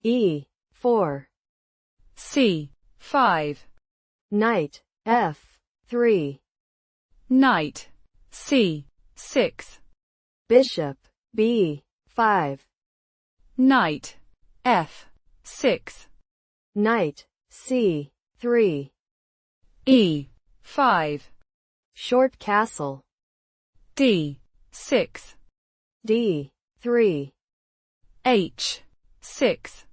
E4. C5. Knight F3. Knight C6. Bishop B5. Knight F6. Knight C3. E5. Short castle. D6. D3. H6.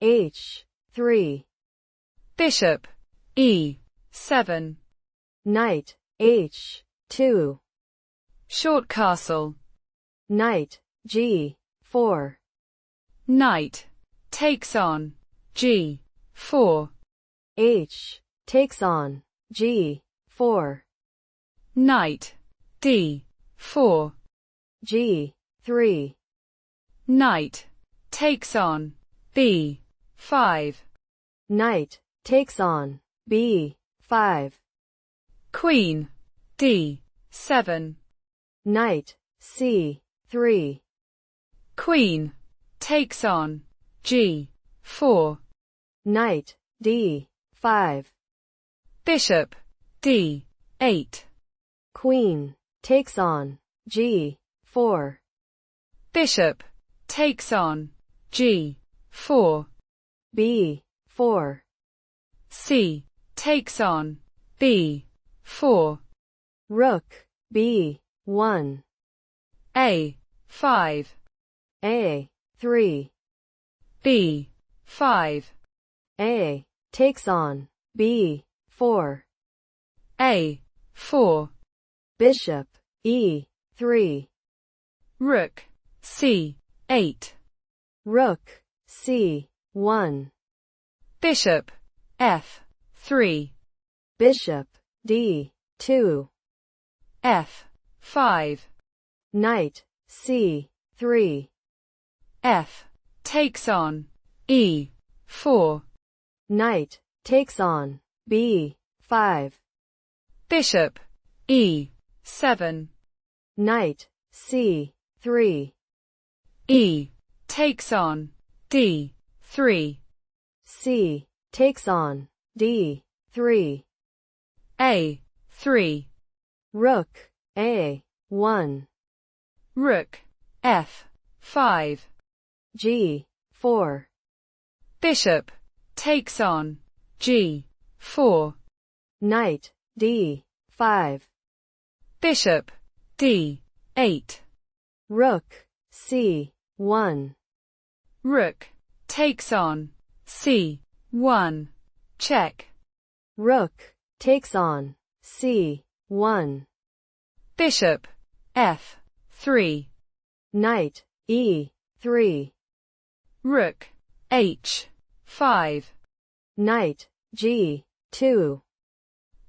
H3. Bishop E7. Knight H2. Short castle. Knight G4. Knight takes on G4. H takes on G4. Knight D4. G3. Knight takes on B5. Knight takes on B5. Queen D7. Knight C3. Queen takes on G4. Knight D5. Bishop D8. Queen takes on G4. Bishop takes on G4. B4. C takes on B4. Rook B1. A5. A3. B5. A takes on B4. A4. Bishop E3. Rook C8. Rook C1. Bishop F3. Bishop D2. F5. Knight C3. F takes on E4. Knight takes on B5. Bishop E7. Knight C3. E takes on D3. C takes on D3. A3. Rook A1. Rook F5. G4. Bishop takes on G4. Knight D5. Bishop D8. Rook C1. Rook takes on C1. Check. Rook takes on C1. Bishop F3. Knight E3. Rook H5. Knight G2.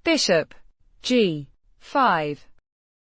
Bishop G5.